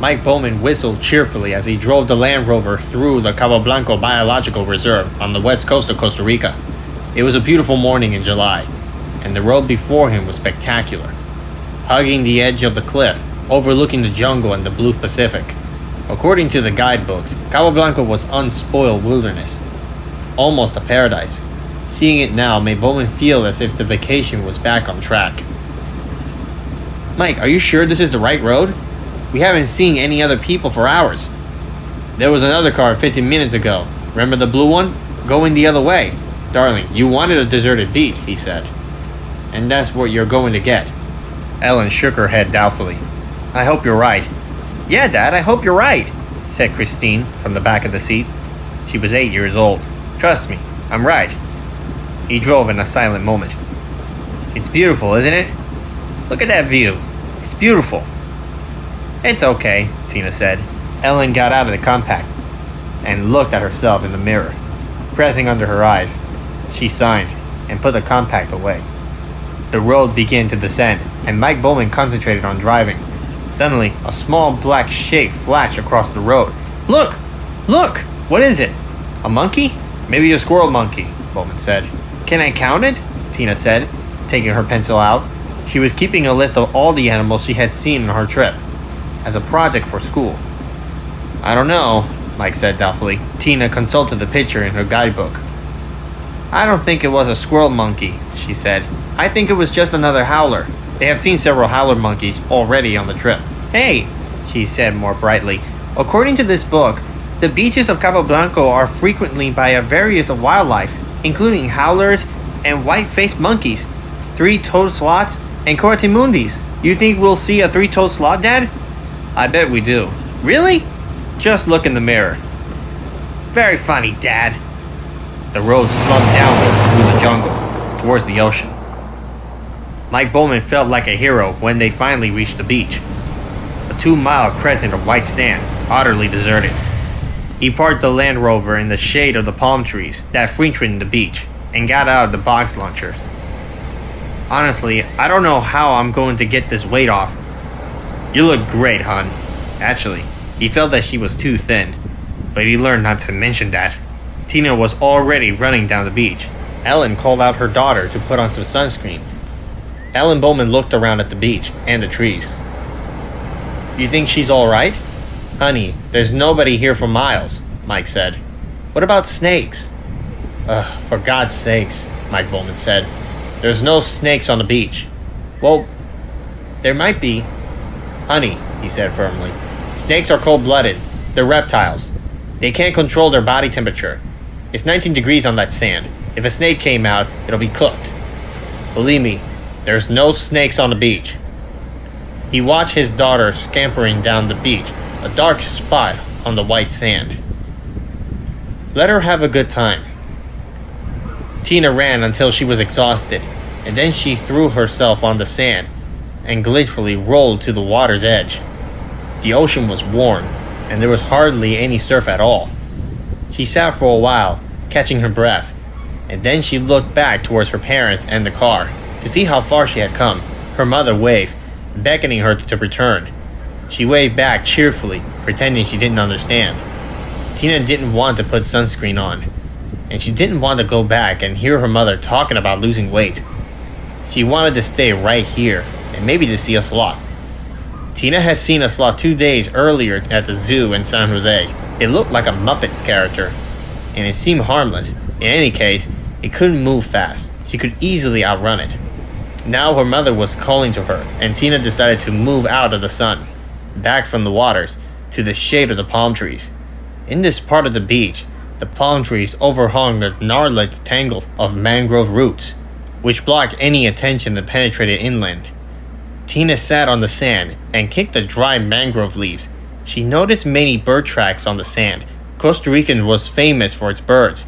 Mike Bowman whistled cheerfully as he drove the Land Rover through the Cabo Blanco Biological Reserve on the west coast of Costa Rica. It was a beautiful morning in July, and the road before him was spectacular, hugging the edge of the cliff, overlooking the jungle and the blue Pacific. According to the guidebooks, Cabo Blanco was unspoiled wilderness, almost a paradise. Seeing it now made Bowman feel as if the vacation was back on track. Mike, are you sure this is the right road? We haven't seen any other people for hours. There was another car 15 minutes ago. Remember the blue one? Going the other way. Darling, you wanted a deserted beach, he said. And that's what you're going to get. Ellen shook her head doubtfully. I hope you're right. Yeah, Dad, I hope you're right, said Christine from the back of the seat. She was 8 years old. Trust me, I'm right. He drove in a silent moment. It's beautiful, isn't it? Look at that view. It's beautiful. It's okay, Tina said. Ellen got out of the compact and looked at herself in the mirror. Pressing under her eyes, she sighed and put the compact away. The road began to descend, and Mike Bowman concentrated on driving. Suddenly, a small black shape flashed across the road. Look! Look! What is it? A monkey? Maybe a squirrel monkey, Bowman said. Can I count it? Tina said, taking her pencil out. She was keeping a list of all the animals she had seen on her trip, as a project for school. I don't know, Mike said doubtfully. Tina consulted the picture in her guidebook. I don't think it was a squirrel monkey, she said. I think it was just another howler. They have seen several howler monkeys already on the trip. Hey, she said more brightly. According to this book, the beaches of Cabo Blanco are frequently by a variety of wildlife, including howlers and white-faced monkeys, three-toed sloths, and coatimundis. You think we'll see a three-toed sloth, Dad? I bet we do. Really? Just look in the mirror. Very funny, Dad. The road slunk downward through the jungle, towards the ocean. Mike Bowman felt like a hero when they finally reached the beach. A 2-mile crescent of white sand, utterly deserted. He parked the Land Rover in the shade of the palm trees that fringed the beach, and got out of the box launchers. Honestly, I don't know how I'm going to get this weight off. You look great, hon. Actually, he felt that she was too thin, but he learned not to mention that. Tina was already running down the beach. Ellen called out her daughter to put on some sunscreen. Ellen Bowman looked around at the beach and the trees. You think she's all right? Honey, there's nobody here for miles, Mike said. What about snakes? For God's sakes, Mike Bowman said. There's no snakes on the beach. Well, there might be. Honey, he said firmly. Snakes are cold-blooded. They're reptiles. They can't control their body temperature. It's 19 degrees on that sand. If a snake came out, it'll be cooked. Believe me, there's no snakes on the beach. He watched his daughter scampering down the beach, a dark spot on the white sand. Let her have a good time. Tina ran until she was exhausted, and then she threw herself on the sand and gleefully rolled to the water's edge. The ocean was warm, and there was hardly any surf at all. She sat for a while, catching her breath, and then she looked back towards her parents and the car to see how far she had come. Her mother waved, beckoning her to return. She waved back cheerfully, pretending she didn't understand. Tina didn't want to put sunscreen on, and she didn't want to go back and hear her mother talking about losing weight. She wanted to stay right here, and maybe to see a sloth. Tina had seen a sloth 2 days earlier at the zoo in San Jose. It looked like a Muppets character, and it seemed harmless. In any case, it couldn't move fast. She could easily outrun it. Now her mother was calling to her, and Tina decided to move out of the sun, back from the waters, to the shade of the palm trees. In this part of the beach, the palm trees overhung a gnarly tangle of mangrove roots, which blocked any attention that penetrated inland. Tina sat on the sand and kicked the dry mangrove leaves. She noticed many bird tracks on the sand. Costa Rican was famous for its birds.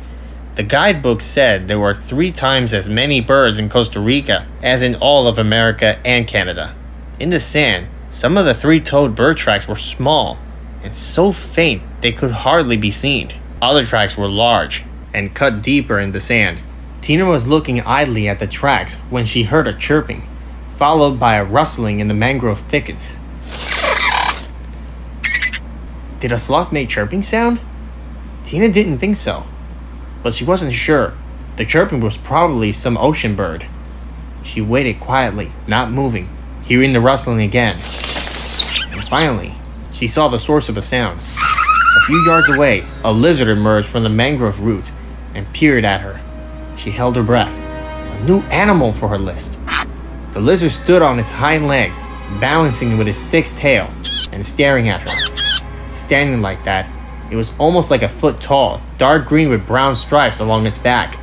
The guidebook said there were 3 times as many birds in Costa Rica as in all of America and Canada. In the sand, some of the 3-toed bird tracks were small and so faint they could hardly be seen. Other tracks were large and cut deeper in the sand. Tina was looking idly at the tracks when she heard a chirping, followed by a rustling in the mangrove thickets. Did a sloth make chirping sound? Tina didn't think so, but she wasn't sure. The chirping was probably some ocean bird. She waited quietly, not moving, hearing the rustling again. And finally, she saw the source of the sounds. A few yards away, a lizard emerged from the mangrove roots and peered at her. She held her breath. A new animal for her list. The lizard stood on its hind legs, balancing with its thick tail, and staring at her. Standing like that, it was almost like a foot tall, dark green with brown stripes along its back.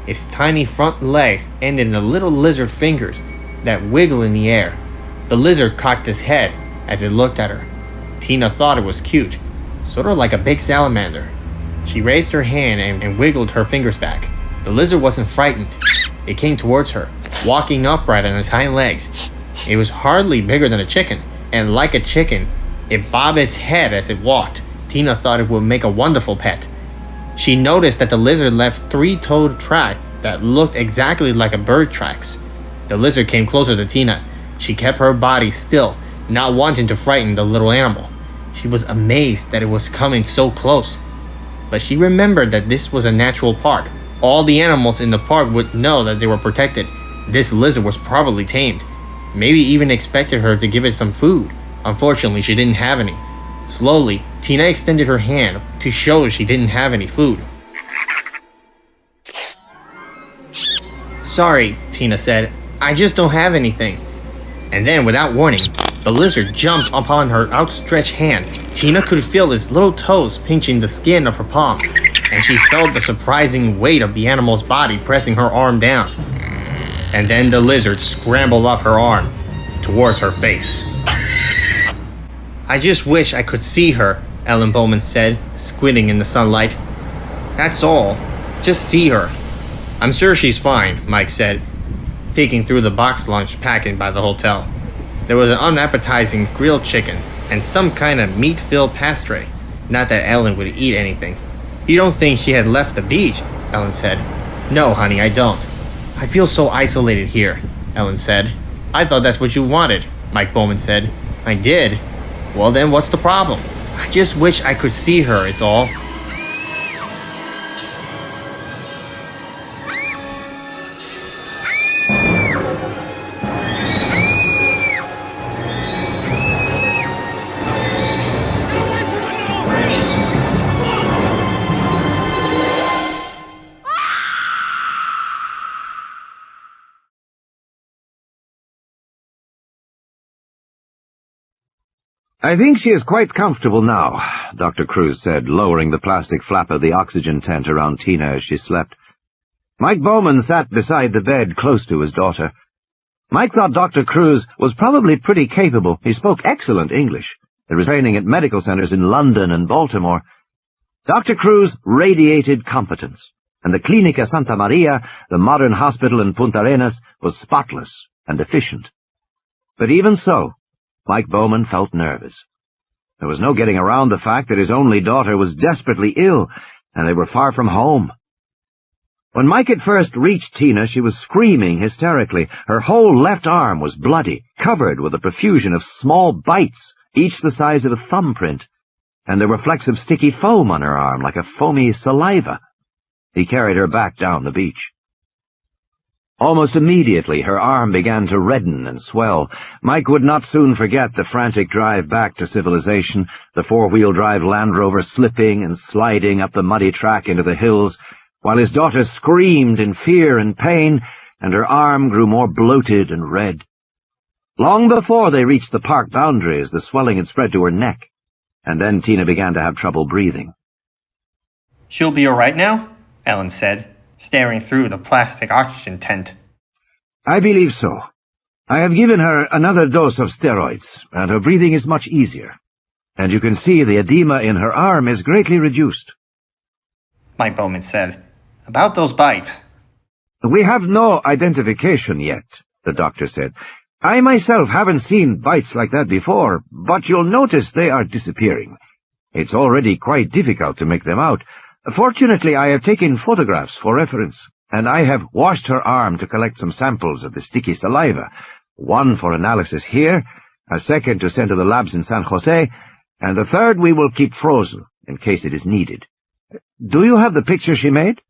Its tiny front legs ended in little lizard fingers that wiggled in the air. The lizard cocked its head as it looked at her. Tina thought it was cute, sort of like a big salamander. She raised her hand and wiggled her fingers back. The lizard wasn't frightened. It came towards her, walking upright on its hind legs. It was hardly bigger than a chicken, and like a chicken, it bobbed its head as it walked. Tina thought it would make a wonderful pet. She noticed that the lizard left three-toed tracks that looked exactly like a bird tracks. The lizard came closer to Tina. She kept her body still, not wanting to frighten the little animal. She was amazed that it was coming so close. But she remembered that this was a natural park. All the animals in the park would know that they were protected. This lizard was probably tamed. Maybe even expected her to give it some food. Unfortunately, she didn't have any. Slowly, Tina extended her hand to show she didn't have any food. "Sorry," Tina said. "I just don't have anything." And then, without warning, the lizard jumped upon her outstretched hand. Tina could feel its little toes pinching the skin of her palm, and she felt the surprising weight of the animal's body pressing her arm down. And then the lizard scrambled up her arm towards her face. "I just wish I could see her," Ellen Bowman said, squinting in the sunlight. "That's all. Just see her." "I'm sure she's fine," Mike said, peeking through the box lunch packing by the hotel. There was an unappetizing grilled chicken and some kind of meat-filled pastry. Not that Ellen would eat anything. "You don't think she had left the beach?" Ellen said. "No, honey, I don't. I feel so isolated here," Ellen said. "I thought that's what you wanted," Mike Bowman said. "I did? Well then, what's the problem? I just wish I could see her, it's all." "I think she is quite comfortable now," Dr. Cruz said, lowering the plastic flap of the oxygen tent around Tina as she slept. Mike Bowman sat beside the bed close to his daughter. Mike thought Dr. Cruz was probably pretty capable. He spoke excellent English. There was training at medical centers in London and Baltimore. Dr. Cruz radiated competence, and the Clinica Santa Maria, the modern hospital in Puntarenas, was spotless and efficient. But even so, Mike Bowman felt nervous. There was no getting around the fact that his only daughter was desperately ill, and they were far from home. When Mike had first reached Tina, she was screaming hysterically. Her whole left arm was bloody, covered with a profusion of small bites, each the size of a thumbprint, and there were flecks of sticky foam on her arm, like a foamy saliva. He carried her back down the beach. Almost immediately, her arm began to redden and swell. Mike would not soon forget the frantic drive back to civilization, the four-wheel drive Land Rover slipping and sliding up the muddy track into the hills, while his daughter screamed in fear and pain, and her arm grew more bloated and red. Long before they reached the park boundaries, the swelling had spread to her neck, and then Tina began to have trouble breathing. "She'll be all right now?" Ellen said, staring through the plastic oxygen tent. "I believe so. I have given her another dose of steroids, and her breathing is much easier. And you can see the edema in her arm is greatly reduced." Mike Bowman said. "About those bites." "We have no identification yet," the doctor said. "I myself haven't seen bites like that before, but you'll notice they are disappearing. It's already quite difficult to make them out. Fortunately, I have taken photographs for reference, and I have washed her arm to collect some samples of the sticky saliva, one for analysis here, a second to send to the labs in San Jose, and the third we will keep frozen, in case it is needed. Do you have the picture she made?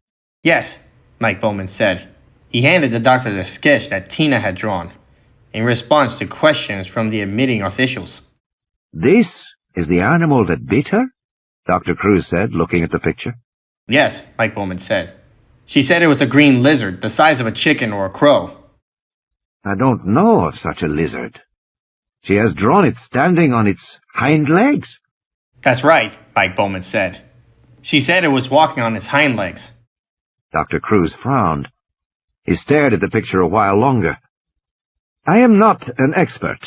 Yes, Mike Bowman said. He handed the doctor the sketch that Tina had drawn, in response to questions from the admitting officials. This is the animal that bit her? Dr. Cruz said, looking at the picture. Yes, Mike Bowman said. She said it was a green lizard, the size of a chicken or a crow. I don't know of such a lizard. She has drawn it standing on its hind legs. That's right, Mike Bowman said. She said it was walking on its hind legs. Dr. Cruz frowned. He stared at the picture a while longer. I am not an expert.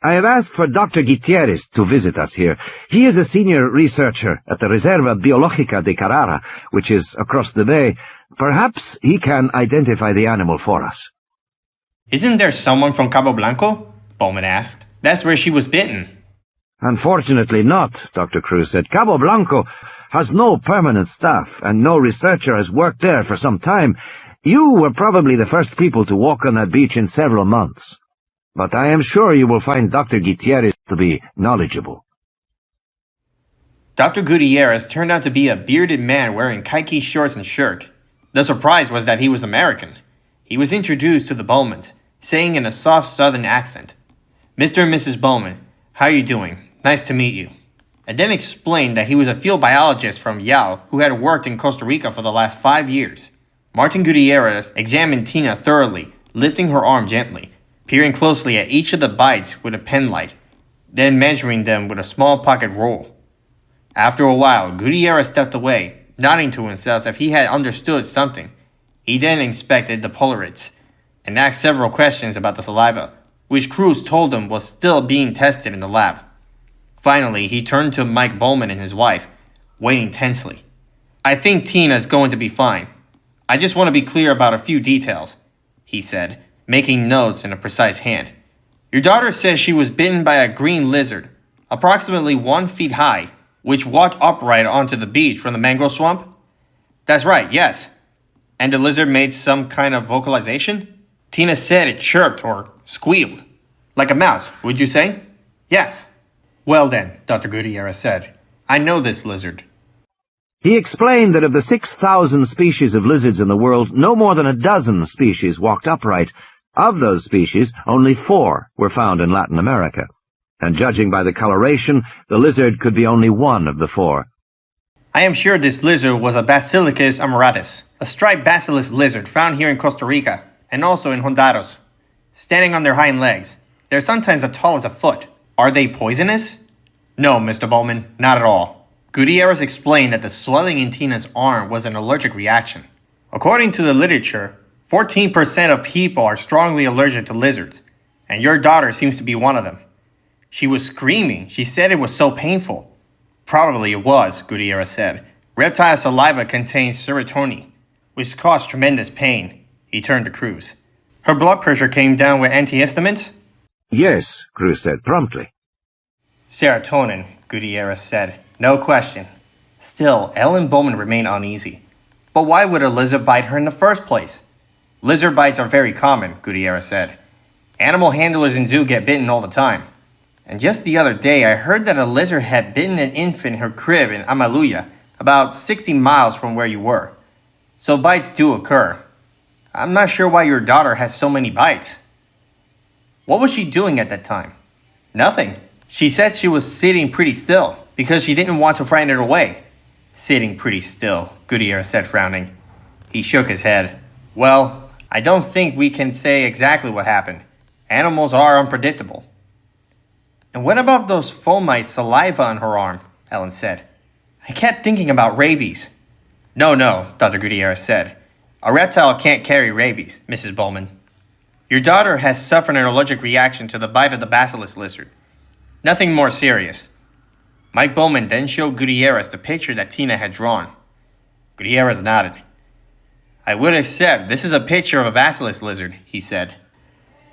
I have asked for Dr. Guitierrez to visit us here. He is a senior researcher at the Reserva Biologica de Carrara, which is across the bay. Perhaps he can identify the animal for us. Isn't there someone from Cabo Blanco? Bowman asked. That's where she was bitten. Unfortunately not, Dr. Cruz said. Cabo Blanco has no permanent staff, and no researcher has worked there for some time. You were probably the first people to walk on that beach in several months. But I am sure you will find Dr. Guitierrez to be knowledgeable. Dr. Guitierrez turned out to be a bearded man wearing khaki shorts and shirt. The surprise was that he was American. He was introduced to the Bowmans, saying in a soft southern accent, "Mr. and Mrs. Bowman, how are you doing? Nice to meet you." And then explained that he was a field biologist from Yao who had worked in Costa Rica for the last 5 years. Martin Guitierrez examined Tina thoroughly, lifting her arm gently, peering closely at each of the bites with a penlight, then measuring them with a small pocket rule. After a while, Guitierrez stepped away, nodding to himself as if he had understood something. He then inspected the polaroids and asked several questions about the saliva, which Cruz told him was still being tested in the lab. Finally, he turned to Mike Bowman and his wife, waiting tensely. "I think Tina's going to be fine. I just want to be clear about a few details," he said, making notes in a precise hand. "Your daughter says she was bitten by a green lizard, approximately 1 feet high, which walked upright onto the beach from the mangrove swamp?" "That's right, yes." "And the lizard made some kind of vocalization?" "Tina said it chirped or squealed. Like a mouse, would you say?" "Yes." "Well then," Dr. Guitierrez said, "I know this lizard." He explained that of the 6,000 species of lizards in the world, no more than a dozen species walked upright. Of those species, only 4 were found in Latin America. And judging by the coloration, the lizard could be only one of the 4. "I am sure this lizard was a Basiliscus amoratus, a striped basilisk lizard found here in Costa Rica, and also in Honduras. Standing on their hind legs. They're sometimes as tall as a foot. Are they poisonous?" "No, Mr. Bowman, not at all." Guitierrez explained that the swelling in Tina's arm was an allergic reaction. According to the literature, 14% of people are strongly allergic to lizards, and your daughter seems to be one of them. She was screaming. She said it was so painful. "Probably it was," Guitierrez said. "Reptile saliva contains serotonin, which caused tremendous pain." He turned to Cruz. "Her blood pressure came down with antihistamines?" Yes, Cruz said promptly. "Serotonin," Guitierrez said. "No question." Still, Ellen Bowman remained uneasy. But why would a lizard bite her in the first place? "Lizard bites are very common," Guitierrez said. "Animal handlers in zoo get bitten all the time. And just the other day, I heard that a lizard had bitten an infant in her crib in Amaluya, about 60 miles from where you were. So bites do occur. I'm not sure why your daughter has so many bites." "What was she doing at that time?" "Nothing. She said she was sitting pretty still, because she didn't want to frighten it away." "Sitting pretty still," Guitierrez said, frowning. He shook his head. "Well, I don't think we can say exactly what happened. Animals are unpredictable." "And what about those fomites saliva on her arm?" Ellen said. "I kept thinking about rabies." No, Dr. Guitierrez said. "A reptile can't carry rabies, Mrs. Bowman. Your daughter has suffered an allergic reaction to the bite of the basilisk lizard. Nothing more serious." Mike Bowman then showed Guitierrez the picture that Tina had drawn. Guitierrez nodded. "I would accept this is a picture of a basilisk lizard," he said.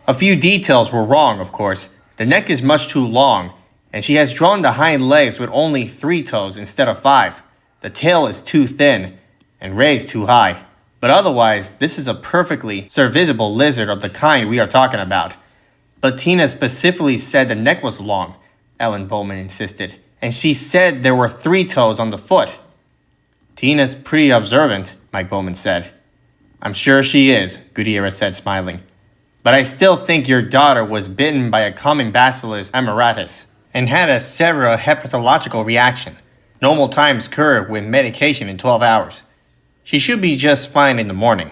"A few details were wrong, of course. The neck is much too long, and she has drawn the hind legs with only 3 toes instead of 5. The tail is too thin and raised too high. But otherwise, this is a perfectly serviceable lizard of the kind we are talking about." "But Tina specifically said the neck was long," Ellen Bowman insisted, and she said there were 3 toes on the foot. Tina's pretty observant, Mike Bowman said. I'm sure she is, Guitierrez said, smiling. But I still think your daughter was bitten by a common Basiliscus amoratus and had a severe hepatological reaction. Normal times cure with medication in 12 hours. She should be just fine in the morning.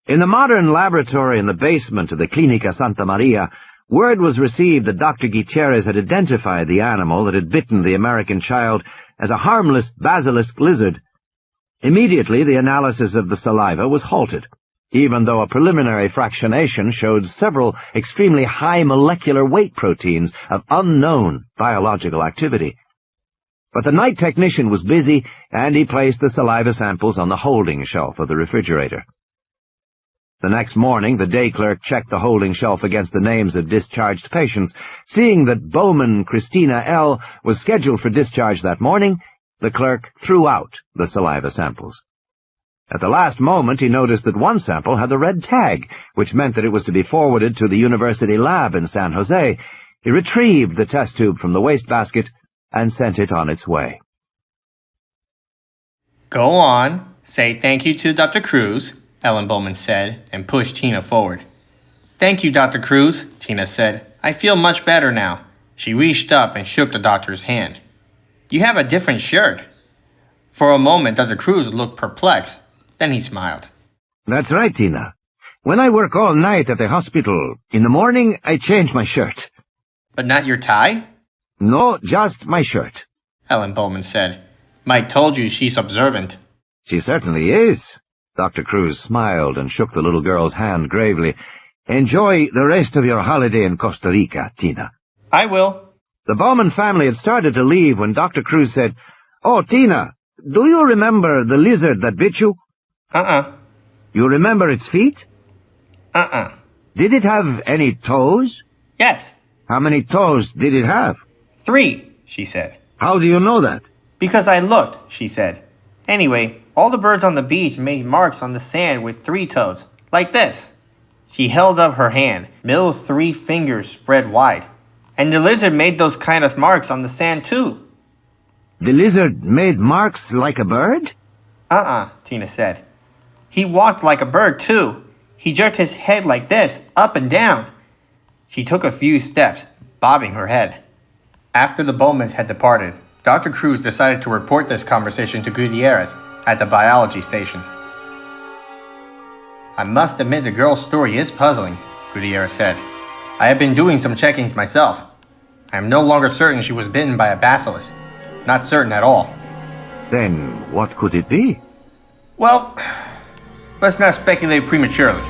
In the modern laboratory in the basement of the Clinica Santa Maria, word was received that Dr. Guitierrez had identified the animal that had bitten the American child as a harmless basilisk lizard. Immediately, the analysis of the saliva was halted, even though a preliminary fractionation showed several extremely high molecular weight proteins of unknown biological activity. But the night technician was busy, and he placed the saliva samples on the holding shelf of the refrigerator. The next morning, the day clerk checked the holding shelf against the names of discharged patients. Seeing that Bowman Christina L. was scheduled for discharge that morning, the clerk threw out the saliva samples. At the last moment, he noticed that one sample had the red tag, which meant that it was to be forwarded to the university lab in San Jose. He retrieved the test tube from the wastebasket and sent it on its way. Go on, say thank you to Dr. Cruz, Ellen Bowman said, and pushed Tina forward. Thank you, Dr. Cruz, Tina said. I feel much better now. She reached up and shook the doctor's hand. You have a different shirt. For a moment, Dr. Cruz looked perplexed. Then he smiled. That's right, Tina. When I work all night at the hospital, in the morning I change my shirt. But not your tie? No, just my shirt, Ellen Bowman said. Mike told you she's observant. She certainly is. Dr. Cruz smiled and shook the little girl's hand gravely. Enjoy the rest of your holiday in Costa Rica, Tina. I will. The Bowman family had started to leave when Dr. Cruz said, Oh, Tina, do you remember the lizard that bit you? You remember its feet? Did it have any toes? Yes. How many toes did it have? 3, she said. How do you know that? Because I looked, she said. Anyway, all the birds on the beach made marks on the sand with 3 toes, like this. She held up her hand, middle 3 fingers spread wide. And the lizard made those kind of marks on the sand too. The lizard made marks like a bird? Tina said. He walked like a bird too. He jerked his head like this, up and down. She took a few steps, bobbing her head. After the Bowmans had departed, Dr. Cruz decided to report this conversation to Guitierrez at the biology station. I must admit the girl's story is puzzling, Guitierrez said. I have been doing some checkings myself. I am no longer certain she was bitten by a bacillus. Not certain at all. Then what could it be? Well, let's not speculate prematurely.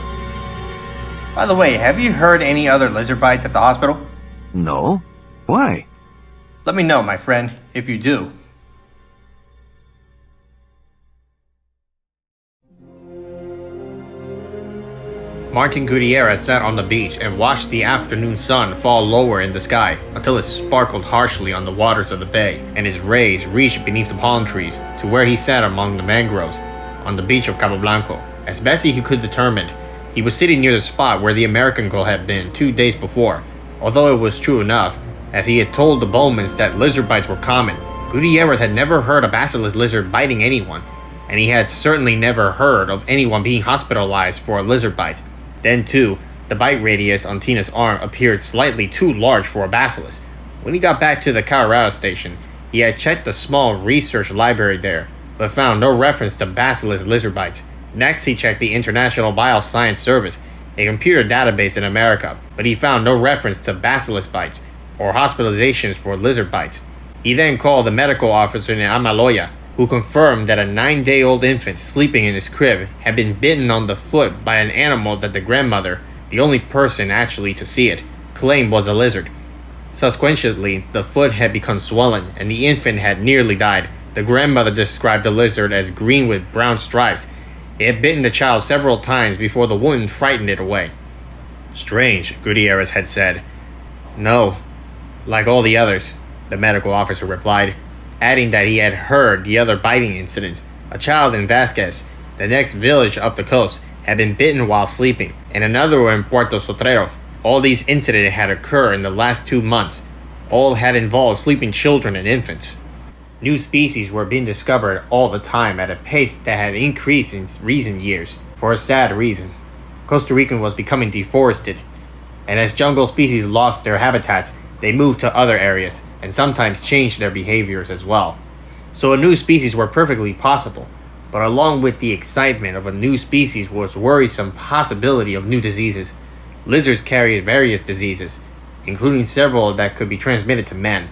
By the way, have you heard any other lizard bites at the hospital? No. Why? Let me know, my friend, if you do. Martin Guitierrez sat on the beach and watched the afternoon sun fall lower in the sky until it sparkled harshly on the waters of the bay, and its rays reached beneath the palm trees to where he sat among the mangroves on the beach of Cabo Blanco. As best he could determine, he was sitting near the spot where the American girl had been 2 days before. Although it was true enough, as he had told the Bowmans that lizard bites were common, Guitierrez had never heard a basilisk lizard biting anyone, and he had certainly never heard of anyone being hospitalized for a lizard bite. Then, too, the bite radius on Tina's arm appeared slightly too large for a basilisk. When he got back to the Colorado station, he had checked the small research library there, but found no reference to basilisk lizard bites. Next, he checked the International Bioscience Service, a computer database in America, but he found no reference to basilisk bites or hospitalizations for lizard bites. He then called the medical officer in Amaloya, who confirmed that a 9-day-old infant sleeping in his crib had been bitten on the foot by an animal that the grandmother, the only person actually to see it, claimed was a lizard. Subsequently, the foot had become swollen and the infant had nearly died. The grandmother described the lizard as green with brown stripes. It had bitten the child several times before the wound frightened it away. Strange, Guitierrez had said. No, like all the others, the medical officer replied, adding that he had heard the other biting incidents. A child in Vasquez, the next village up the coast, had been bitten while sleeping, and another in Puerto Sotrero. All these incidents had occurred in the last 2 months. All had involved sleeping children and infants. New species were being discovered all the time at a pace that had increased in recent years, for a sad reason. Costa Rican was becoming deforested, and as jungle species lost their habitats, they moved to other areas, and sometimes changed their behaviors as well. So a new species were perfectly possible, but along with the excitement of a new species was worrisome possibility of new diseases. Lizards carried various diseases, including several that could be transmitted to men.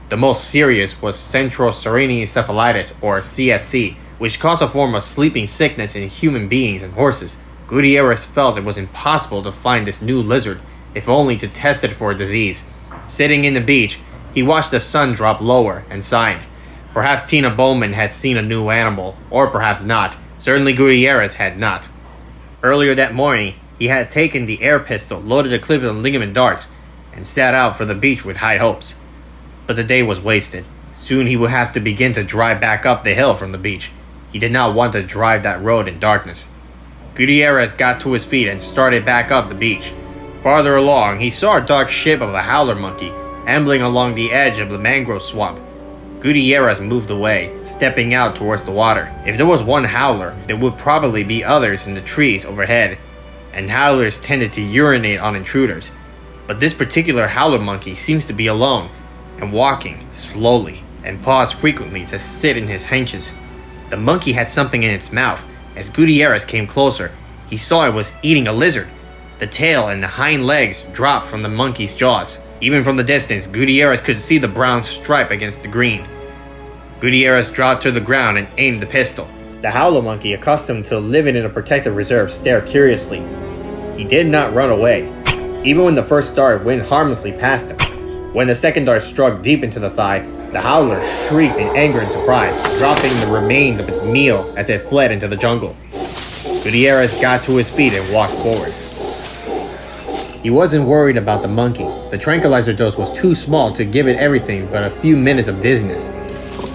The most serious was central serine encephalitis, or CSC, which caused a form of sleeping sickness in human beings and horses. Guitierrez felt it was impossible to find this new lizard, if only to test it for a disease. Sitting in the beach, he watched the sun drop lower and sighed. Perhaps Tina Bowman had seen a new animal, or perhaps not. Certainly Guitierrez had not. Earlier that morning, he had taken the air pistol, loaded the clip and ligament darts, and set out for the beach with high hopes. But the day was wasted. Soon he would have to begin to drive back up the hill from the beach. He did not want to drive that road in darkness. Guitierrez got to his feet and started back up the beach. Farther along, he saw a dark shape of a howler monkey, ambling along the edge of the mangrove swamp. Guitierrez moved away, stepping out towards the water. If there was one howler, there would probably be others in the trees overhead, and howlers tended to urinate on intruders. But this particular howler monkey seems to be alone, and walking slowly, and paused frequently to sit in his haunches. The monkey had something in its mouth. As Guitierrez came closer, he saw it was eating a lizard. The tail and the hind legs dropped from the monkey's jaws. Even from the distance, Guitierrez could see the brown stripe against the green. Guitierrez dropped to the ground and aimed the pistol. The howler monkey, accustomed to living in a protected reserve, stared curiously. He did not run away, even when the first dart went harmlessly past him. When the second dart struck deep into the thigh, the howler shrieked in anger and surprise, dropping the remains of its meal as it fled into the jungle. Guitierrez got to his feet and walked forward. He wasn't worried about the monkey. The tranquilizer dose was too small to give it everything but a few minutes of dizziness.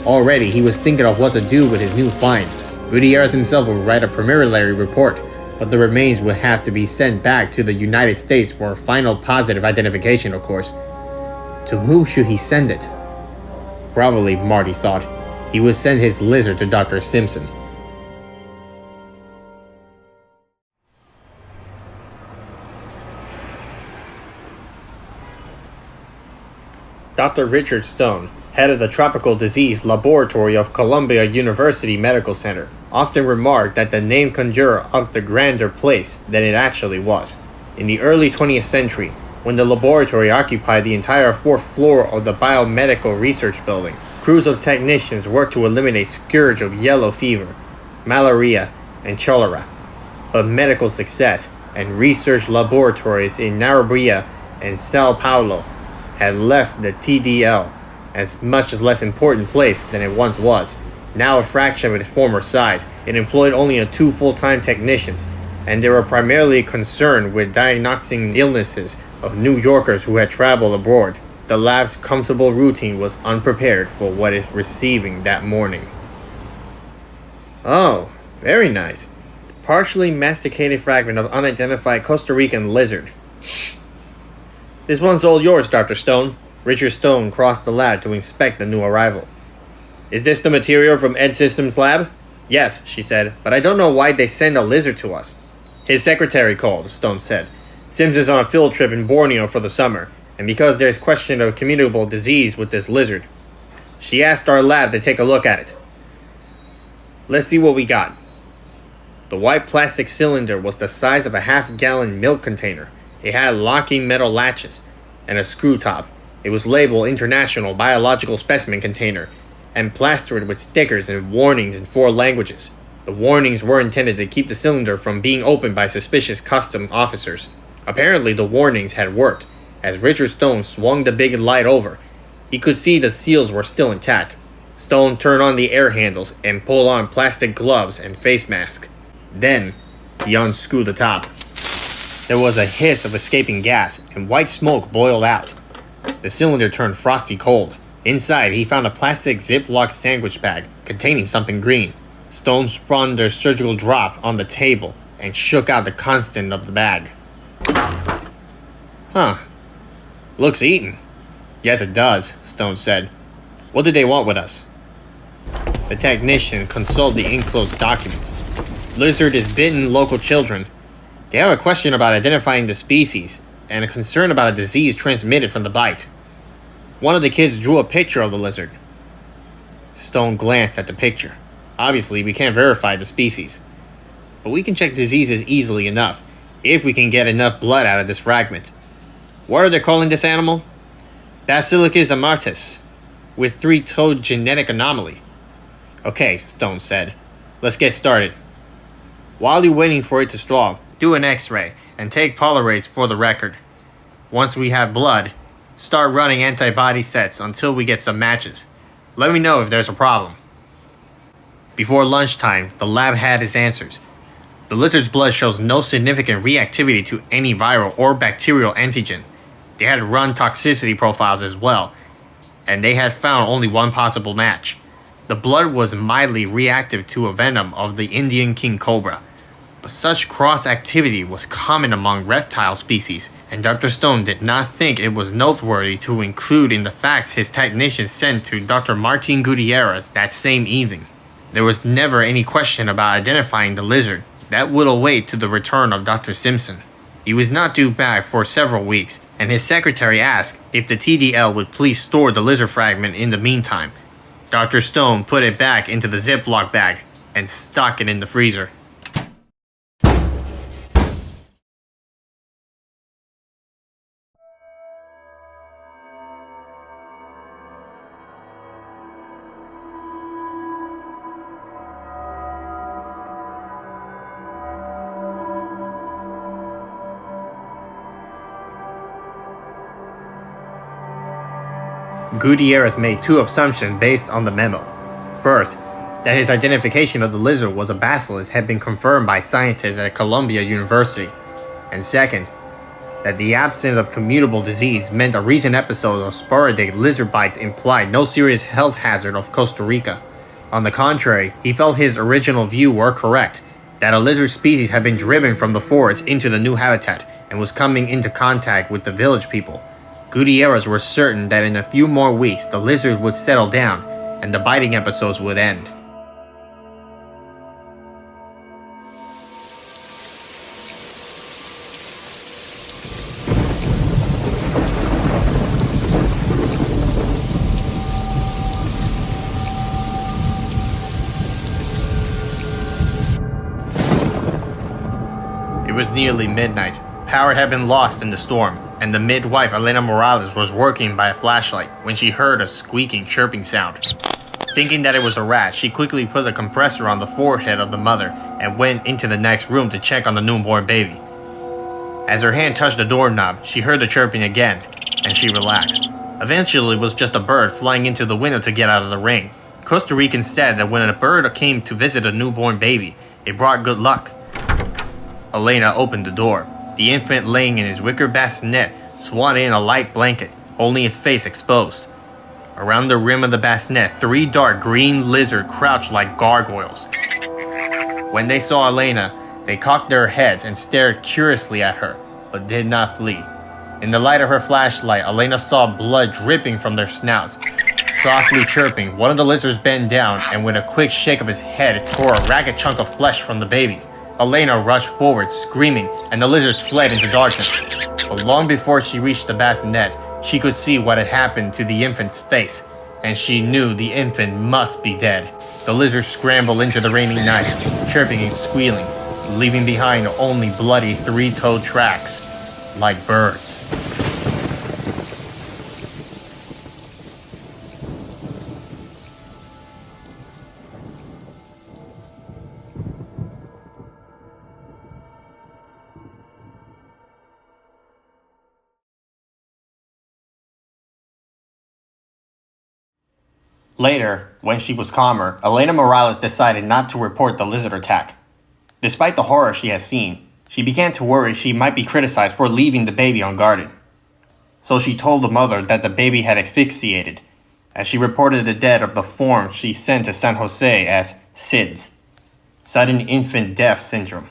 Already, he was thinking of what to do with his new find. Guitierrez himself would write a preliminary report, but the remains would have to be sent back to the United States for final positive identification, of course. To whom should he send it? Probably, Marty thought, he would send his lizard to Dr. Simpson. Dr. Richard Stone, head of the Tropical Disease Laboratory of Columbia University Medical Center, often remarked that the name conjured up the grander place than it actually was. In the early 20th century, when the laboratory occupied the entire fourth floor of the Biomedical Research Building, crews of technicians worked to eliminate scourge of yellow fever, malaria, and cholera. But medical success and research laboratories in Nairobi and Sao Paulo had left the TDL as much as less important place than it once was. Now a fraction of its former size, it employed only 2 full-time technicians, and they were primarily concerned with diagnosing illnesses of New Yorkers who had traveled abroad. The lab's comfortable routine was unprepared for what it's receiving that morning. Oh, very nice. Partially masticated fragment of unidentified Costa Rican lizard. This one's all yours, Dr. Stone. Richard Stone crossed the lab to inspect the new arrival. Is this the material from Ed Systems' lab? Yes, she said, but I don't know why they send a lizard to us. His secretary called, Stone said. Sims is on a field trip in Borneo for the summer, and because there's question of communicable disease with this lizard, she asked our lab to take a look at it. Let's see what we got. The white plastic cylinder was the size of a half-gallon milk container. It had locking metal latches and a screw top. It was labeled International Biological Specimen Container and plastered with stickers and warnings in 4 languages. The warnings were intended to keep the cylinder from being opened by suspicious custom officers. Apparently the warnings had worked. As Richard Stone swung the big light over, he could see the seals were still intact. Stone turned on the air handles and pulled on plastic gloves and face mask. Then, he unscrewed the top. There was a hiss of escaping gas, and white smoke boiled out. The cylinder turned frosty cold. Inside, he found a plastic Ziploc sandwich bag containing something green. Stone spun their surgical drop on the table and shook out the contents of the bag. Huh. Looks eaten. Yes, it does, Stone said. What did they want with us? The technician consulted the enclosed documents. Lizard is bitten local children. They have a question about identifying the species, and a concern about a disease transmitted from the bite. One of the kids drew a picture of the lizard. Stone glanced at the picture. Obviously, we can't verify the species, but we can check diseases easily enough, if we can get enough blood out of this fragment. What are they calling this animal? Basiliscus amoratus, with 3-toed genetic anomaly. Okay, Stone said. Let's get started. While you're waiting for it to thaw, do an x-ray and take Polaroids for the record. Once we have blood, start running antibody sets until we get some matches. Let me know if there's a problem. Before lunchtime, the lab had its answers. The lizard's blood shows no significant reactivity to any viral or bacterial antigen. They had run toxicity profiles as well, and they had found only one possible match. The blood was mildly reactive to a venom of the Indian king cobra, but such cross-activity was common among reptile species, and Dr. Stone did not think it was noteworthy to include in the facts his technician sent to Dr. Martin Guitierrez that same evening. There was never any question about identifying the lizard. That would await to the return of Dr. Simpson. He was not due back for several weeks, and his secretary asked if the TDL would please store the lizard fragment in the meantime. Dr. Stone put it back into the Ziploc bag and stuck it in the freezer. Guitierrez made two assumptions based on the memo. First, that his identification of the lizard was a basiliscus had been confirmed by scientists at Columbia University. And second, that the absence of commutable disease meant a recent episode of sporadic lizard bites implied no serious health hazard of Costa Rica. On the contrary, he felt his original view were correct, that a lizard species had been driven from the forest into the new habitat and was coming into contact with the village people. Guitierrez was certain that in a few more weeks the lizard would settle down and the biting episodes would end. It was nearly midnight. Power had been lost in the storm, and the midwife Elena Morales was working by a flashlight when she heard a squeaking, chirping sound. Thinking that it was a rat, she quickly put the compressor on the forehead of the mother and went into the next room to check on the newborn baby. As her hand touched the doorknob, she heard the chirping again, and she relaxed. Eventually, it was just a bird flying into the window to get out of the rain. Costa Rican said that when a bird came to visit a newborn baby, it brought good luck. Elena opened the door. The infant laying in his wicker bassinet, swathed in a light blanket, only his face exposed. Around the rim of the bassinet, 3 dark green lizards crouched like gargoyles. When they saw Elena, they cocked their heads and stared curiously at her, but did not flee. In the light of her flashlight, Elena saw blood dripping from their snouts. Softly chirping, one of the lizards bent down and with a quick shake of his head tore a ragged chunk of flesh from the baby. Elena rushed forward, screaming, and the lizards fled into darkness. But long before she reached the bassinet, she could see what had happened to the infant's face, and she knew the infant must be dead. The lizards scrambled into the rainy night, chirping and squealing, leaving behind only bloody 3-toed tracks, like birds. Later, when she was calmer, Elena Morales decided not to report the lizard attack. Despite the horror she had seen, she began to worry she might be criticized for leaving the baby unguarded. So she told the mother that the baby had asphyxiated, and she reported the death of the form she sent to San Jose as SIDS, Sudden Infant Death Syndrome.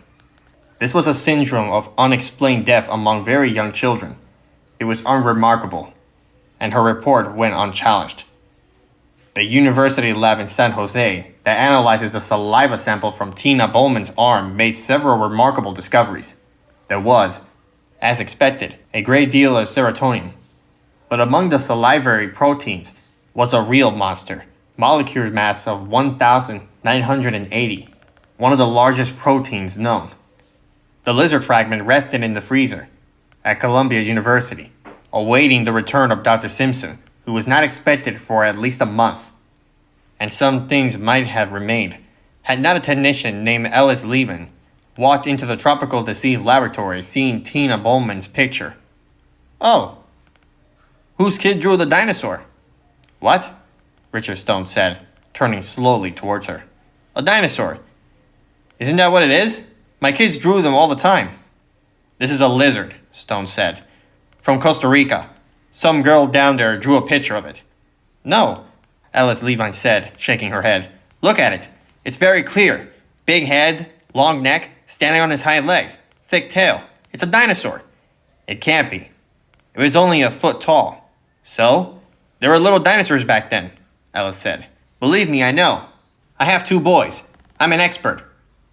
This was a syndrome of unexplained death among very young children. It was unremarkable. and her report went unchallenged. The university lab in San Jose that analyzes the saliva sample from Tina Bowman's arm made several remarkable discoveries. There was, as expected, a great deal of serotonin. But among the salivary proteins was a real monster, molecular mass of 1,980, one of the largest proteins known. The lizard fragment rested in the freezer at Columbia University, awaiting the return of Dr. Simpson, who was not expected for at least a month. And some things might have remained, had not a technician named Ellis Levin walked into the tropical disease laboratory seeing Tina Bowman's picture. "Oh, whose kid drew the dinosaur?" "What?" Richard Stone said, turning slowly towards her. "A dinosaur. Isn't that what it is? My kids drew them all the time." "This is a lizard," Stone said. "From Costa Rica. Some girl down there drew a picture of it." "No," Alice Levine said, shaking her head. "Look at it. It's very clear. Big head, long neck, standing on his hind legs, thick tail. It's a dinosaur." "It can't be. It was only a foot tall." "So? There were little dinosaurs back then," Alice said. "Believe me, I know. I have 2 boys. I'm an expert.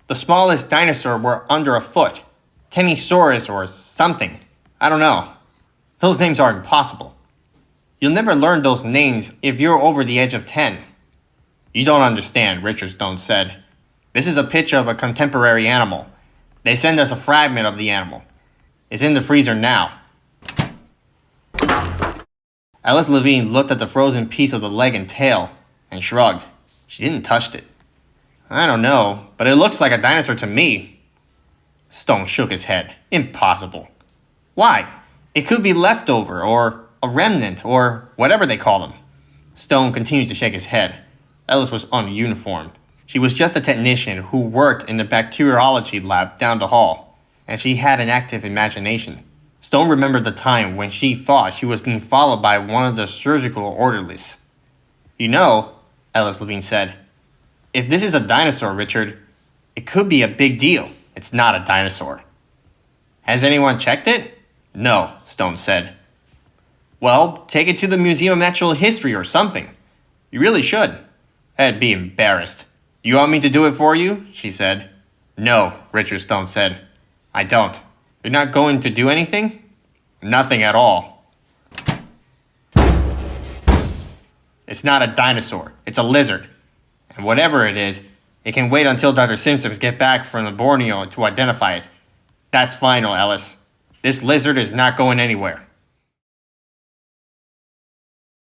The smallest dinosaur were under a foot. Tennysaurus or something. I don't know. Those names are impossible. You'll never learn those names if you're over the age of 10. "You don't understand," Richard Stone said. "This is a picture of a contemporary animal. They send us a fragment of the animal. It's in the freezer now." Alice Levine looked at the frozen piece of the leg and tail and shrugged. She didn't touch it. "I don't know, but it looks like a dinosaur to me." Stone shook his head. "Impossible." "Why? It could be leftover, or a remnant, or whatever they call them." Stone continued to shake his head. Alice was ununiformed. She was just a technician who worked in the bacteriology lab down the hall, and she had an active imagination. Stone remembered the time when she thought she was being followed by one of the surgical orderlies. "You know," Alice Levine said, "if this is a dinosaur, Richard, it could be a big deal." "It's not a dinosaur." "Has anyone checked it?" "No," Stone said. "Well, take it to the Museum of Natural History or something. You really should." "I'd be embarrassed." "You want me to do it for you?" she said. "No," Richard Stone said. "I don't." "You're not going to do anything?" "Nothing at all." "It's not a dinosaur. It's a lizard. And whatever it is, it can wait until Dr. Simpsons get back from the Borneo to identify it. That's final, Ellis. This lizard is not going anywhere."